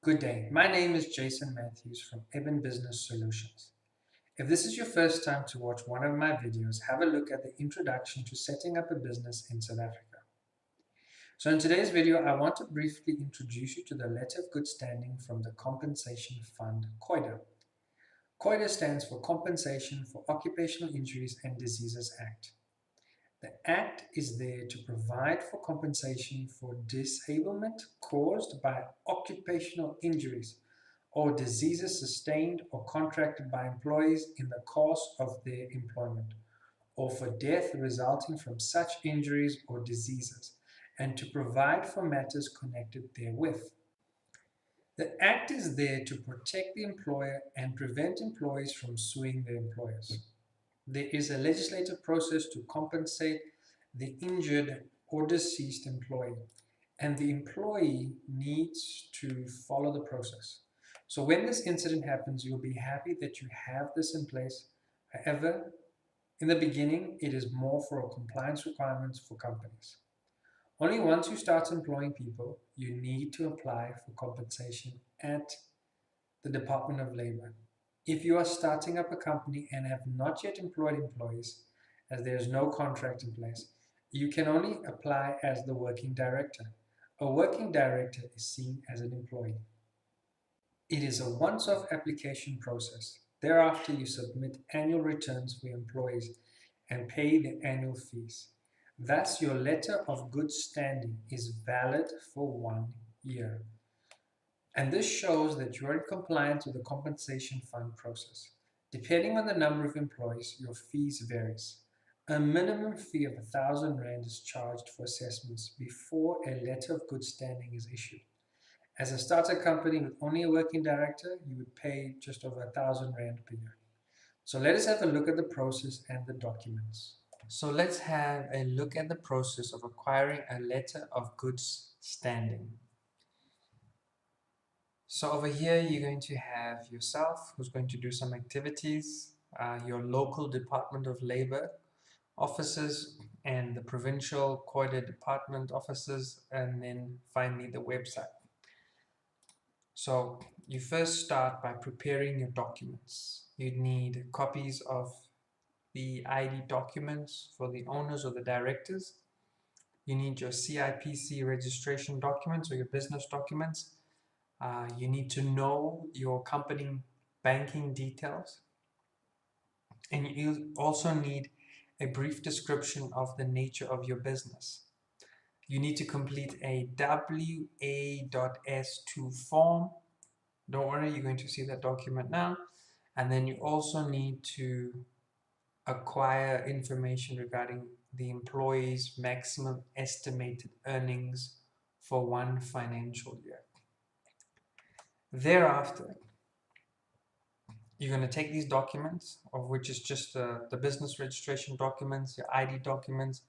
Good day, my name is Jason Matthews from Eben Business Solutions. If this is your first time to watch one of my videos, have a look at the introduction to setting up a business in South Africa. So in today's video, I want to briefly introduce you to the Letter of Good Standing from the Compensation Fund, COIDA. COIDA stands for Compensation for Occupational Injuries and Diseases Act. The Act is there to provide for compensation for disablement caused by occupational injuries or diseases sustained or contracted by employees in the course of their employment, or for death resulting from such injuries or diseases, and to provide for matters connected therewith. The Act is there to protect the employer and prevent employees from suing their employers. There is a legislative process to compensate the injured or deceased employee, and the employee needs to follow the process. So when this incident happens, you'll be happy that you have this in place. However, in the beginning, it is more for compliance requirements for companies. Only once you start employing people, you need to apply for compensation at the Department of Labor. If you are starting up a company and have not yet employed employees, as there is no contract in place, you can only apply as the working director. A working director is seen as an employee. It is a once-off application process. Thereafter, you submit annual returns for your employees and pay the annual fees. Thus, your letter of good standing is valid for 1 year. And this shows that you are in compliance with the compensation fund process. Depending on the number of employees, your fees varies. A minimum fee of R1,000 is charged for assessments before a letter of good standing is issued. As a starter company with only a working director, you would pay just over R1,000 per year. So let us have a look at the process and the documents. So let's have a look at the process of acquiring a letter of good standing. So over here, you're going to have yourself, who's going to do some activities, your local Department of Labor offices, and the provincial COIDA department offices, and then finally the website. So you first start by preparing your documents. You need copies of the ID documents for the owners or the directors. You need your CIPC registration documents or your business documents. You need to know your company banking details. And you also need a brief description of the nature of your business. You need to complete a WA.S2 form. Don't worry, you're going to see that document now. And then you also need to acquire information regarding the employee's maximum estimated earnings for one financial year. Thereafter, you're going to take these documents, of which is just the business registration documents, your ID documents,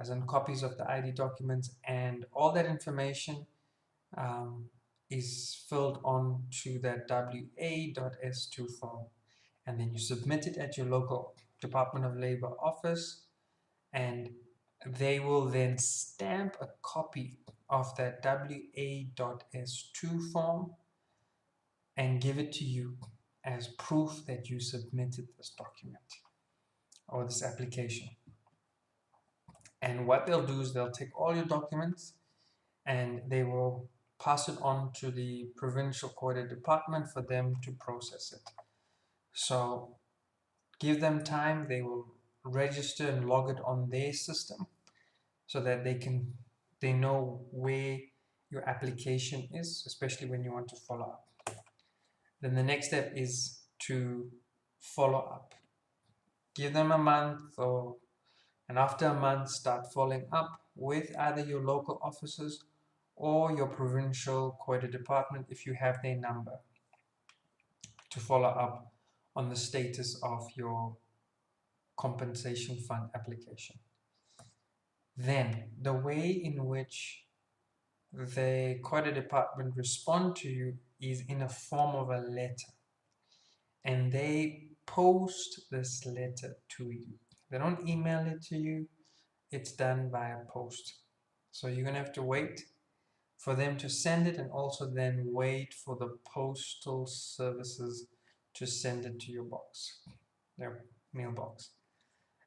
as in copies of the ID documents, and all that information is filled on to that WA.S2 form. And then you submit it at your local Department of Labor office, and they will then stamp a copy of that WA.S2 form and give it to you as proof that you submitted this document or this application. And what they'll do is they'll take all your documents and they will pass it on to the provincial COIDA department for them to process it. So give them time, they will register and log it on their system so that they know where your application is, especially when you want to follow up. Then the next step is to follow up. Give them a month, and after a month start following up with either your local offices or your provincial COIDA department if you have their number, to follow up on the status of your compensation fund application. Then the way in which the COIDA department respond to you is in a form of a letter, and they post this letter to you. They don't email it to you, it's done via post. So you're gonna have to wait for them to send it, and also then wait for the postal services to send it to your box, their mailbox.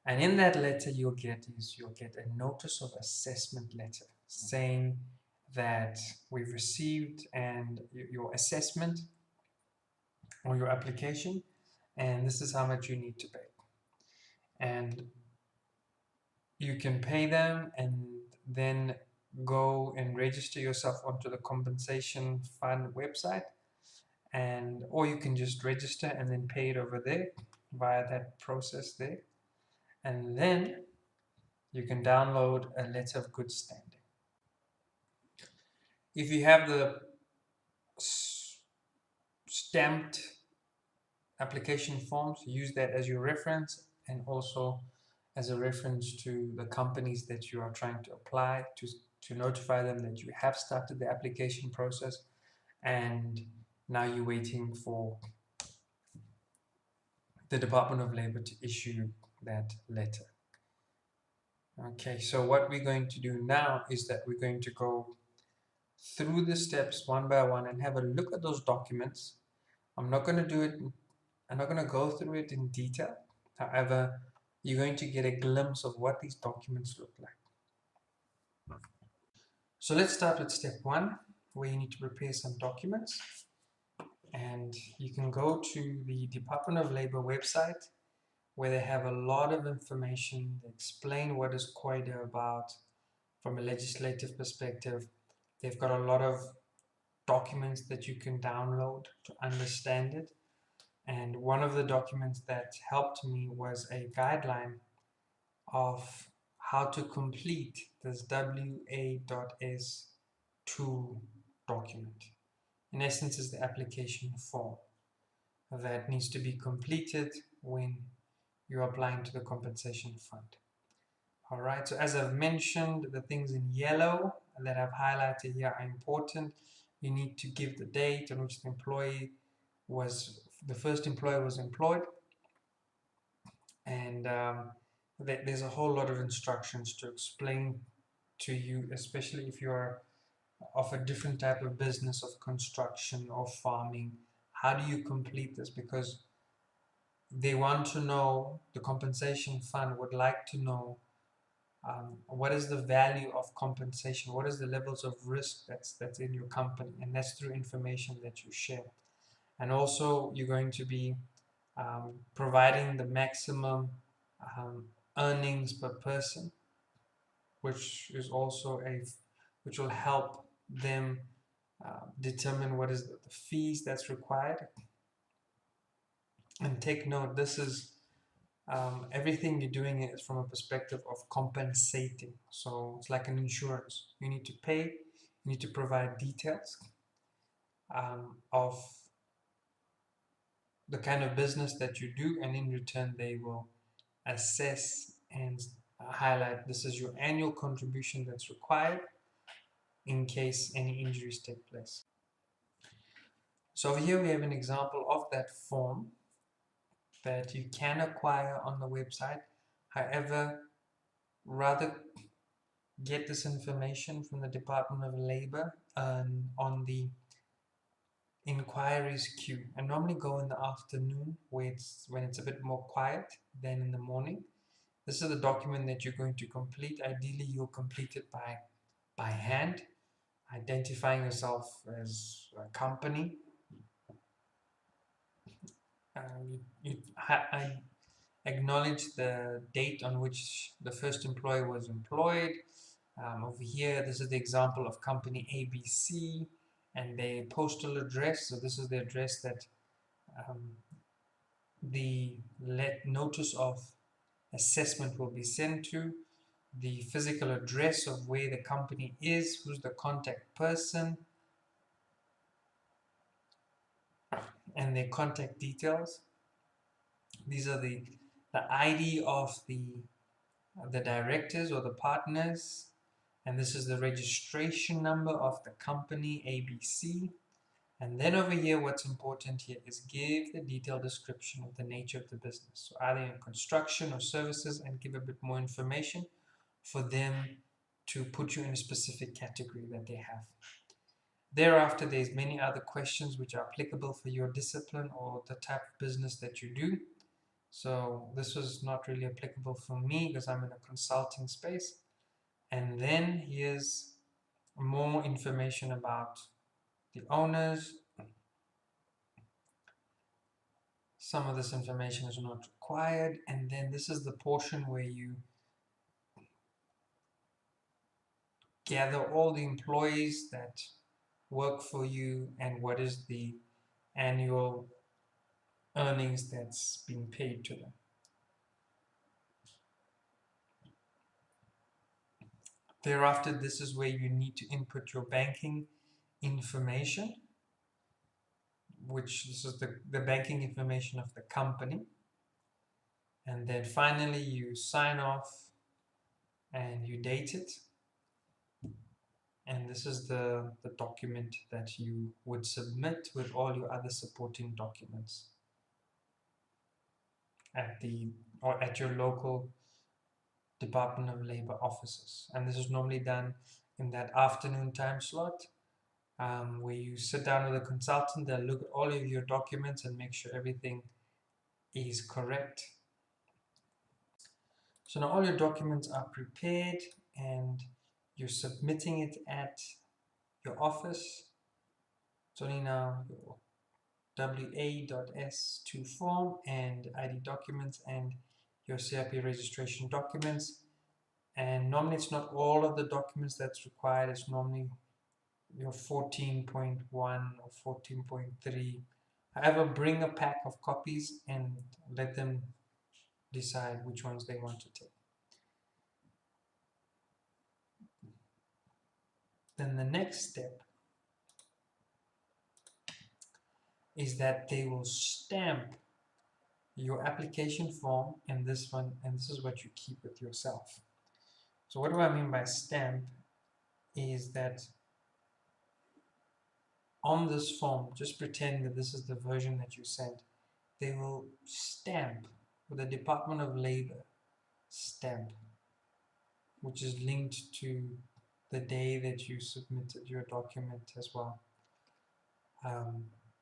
And in that letter you'll get a notice of assessment letter saying that we've received and your assessment or your application, and this is how much you need to pay. And you can pay them and then go and register yourself onto the compensation fund website, and or you can just register and then pay it over there via that process there, and then you can download a letter of good standing. If you have the stamped application forms, use that as your reference, and also as a reference to the companies that you are trying to apply to notify them that you have started the application process and now you're waiting for the Department of Labor to issue that letter. Okay, so what we're going to do now is that we're going to go through the steps one by one and have a look at those documents. I'm not going to go through it in detail. However, you're going to get a glimpse of what these documents look like. So let's start with step one, where you need to prepare some documents. And you can go to the Department of Labor website, where they have a lot of information. They explain what is COIDA about from a legislative perspective. They've got a lot of documents that you can download to understand it. And one of the documents that helped me was a guideline of how to complete this WA.S2 document. In essence, is the application form that needs to be completed when you're applying to the compensation fund. Alright, so as I've mentioned, the things in yellow that I've highlighted here are important. You need to give the date on which the first employee was employed, and there's a whole lot of instructions to explain to you, especially if you're of a different type of business, of construction or farming. How do you complete this? Because they want to know, the compensation fund would like to know what is the value of compensation, what is the levels of risk that's in your company, and that's through information that you share. And also you're going to be providing the maximum earnings per person, which is also which will help them determine what is the fees that's required. And take note, this is everything you're doing is from a perspective of compensating. So it's like an insurance. You need to pay, you need to provide details of the kind of business that you do, and in return they will assess and highlight this is your annual contribution that's required in case any injuries take place. So over here we have an example of that form that you can acquire on the website. However, rather get this information from the Department of Labor on the inquiries queue. I normally go in the afternoon when it's a bit more quiet than in the morning. This is the document that you're going to complete. Ideally, you'll complete it by hand, identifying yourself as a company. I acknowledge the date on which the first employee was employed. Over here, this is the example of company ABC and their postal address. So this is the address that the notice of assessment will be sent to, the physical address of where the company is, who's the contact person, and their contact details. These are the ID of the directors or the partners, and this is the registration number of the company ABC. And then over here, what's important here is give the detailed description of the nature of the business. So either in construction or services, and give a bit more information for them to put you in a specific category that they have. Thereafter, there's many other questions which are applicable for your discipline or the type of business that you do. So this was not really applicable for me because I'm in a consulting space. And then here's more information about the owners. Some of this information is not required. And then this is the portion where you gather all the employees that work for you and what is the annual earnings that's being paid to them. Thereafter, this is where you need to input your banking information, which this is the banking information of the company. And then finally you sign off and you date it. And this is the document that you would submit with all your other supporting documents at your local Department of Labor offices. And this is normally done in that afternoon time slot, where you sit down with a consultant. They'll look at all of your documents and make sure everything is correct. So now all your documents are prepared and you're submitting it at your office. It's only now your WA.S2 form and ID documents and your CIP registration documents. And normally it's not all of the documents that's required. It's normally your 14.1 or 14.3. However, bring a pack of copies and let them decide which ones they want to take. Then the next step is that they will stamp your application form and this one, and this is what you keep with yourself. So what do I mean by stamp is that on this form, just pretend that this is the version that you sent, they will stamp with the Department of Labor stamp, which is linked to the day that you submitted your document as well,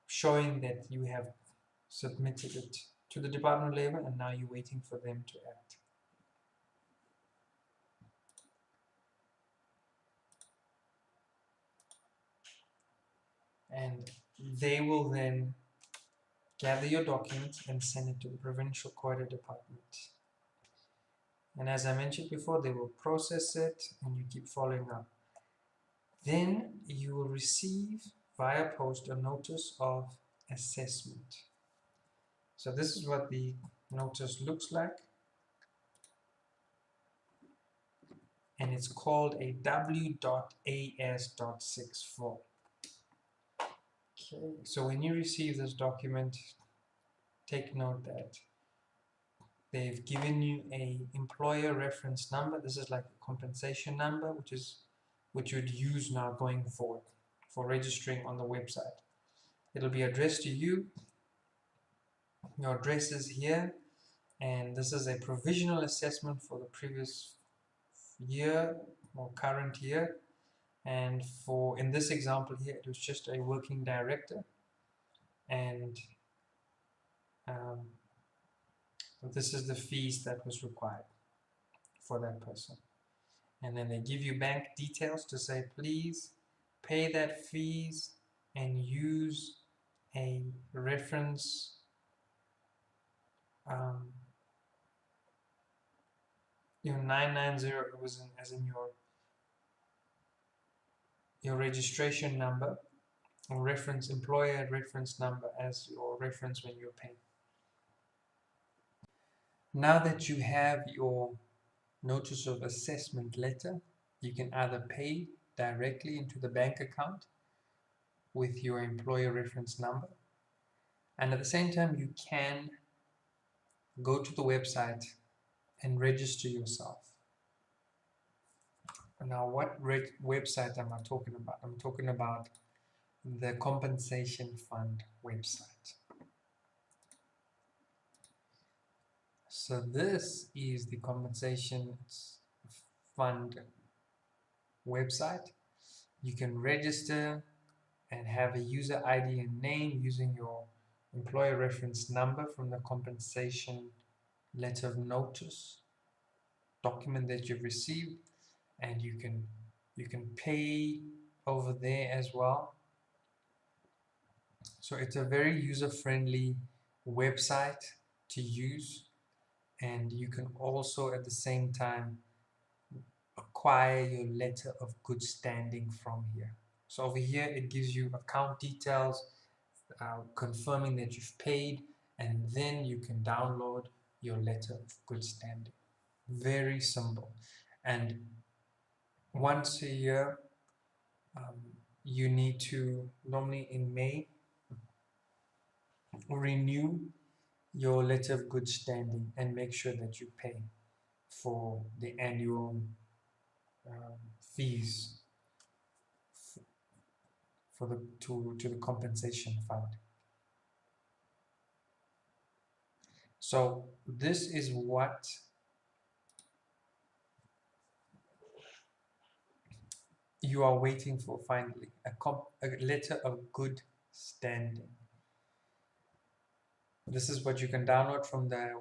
showing that you have submitted it to the Department of Labor and now you're waiting for them to act. And they will then gather your documents and send it to the Provincial COIDA Department. And as I mentioned before, they will process it and you keep following up. Then you will receive via post a notice of assessment. So this is what the notice looks like. And it's called a W.AS.6 form. Okay, so when you receive this document, take note that they've given you a employer reference number. This is like a compensation number, which you'd use now going forward for registering on the website. It'll be addressed to you. Your address is here, and this is a provisional assessment for the previous year or current year. And in this example here, it was just a working director, and this is the fees that was required for that person. And then they give you bank details to say, please pay that fees and use a reference your 990 was as in your registration number, or employer reference number as your reference when you're paying. Now that you have your notice of assessment letter, you can either pay directly into the bank account with your employer reference number, and at the same time you can go to the website and register yourself. Now, what website am I talking about? I'm talking about the Compensation Fund website. So this is the Compensation Fund website. You can register and have a user ID and name using your employer reference number from the compensation letter of notice document that you've received, and you can pay over there as well. So it's a very user-friendly website to use, and you can also at the same time acquire your letter of good standing from here. So over here it gives you account details, confirming that you've paid, and then you can download your letter of good standing. Very simple. And once a year, you need to, normally in May, renew your letter of good standing and make sure that you pay for the annual fees for the to the compensation fund. So this is what you are waiting for finally, a letter of good standing. This is what you can download from the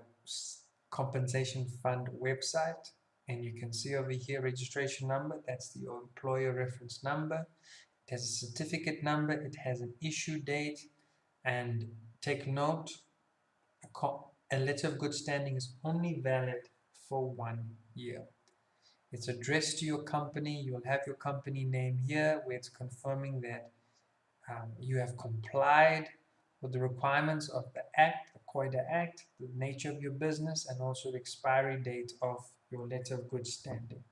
compensation fund website, and you can see over here registration number, that's the employer reference number. It has a certificate number, it has an issue date, and take note, a letter of good standing is only valid for 1 year. It's addressed to your company. You'll have your company name here where it's confirming that you have complied with the requirements of the Act, the COIDA Act, the nature of your business, and also the expiry date of your letter of good standing.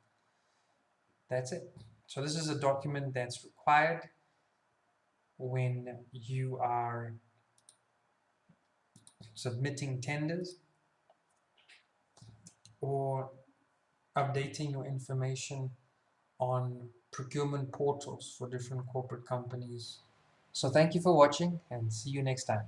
That's it. So this is a document that's required when you are submitting tenders or updating your information on procurement portals for different corporate companies. So thank you for watching, and see you next time.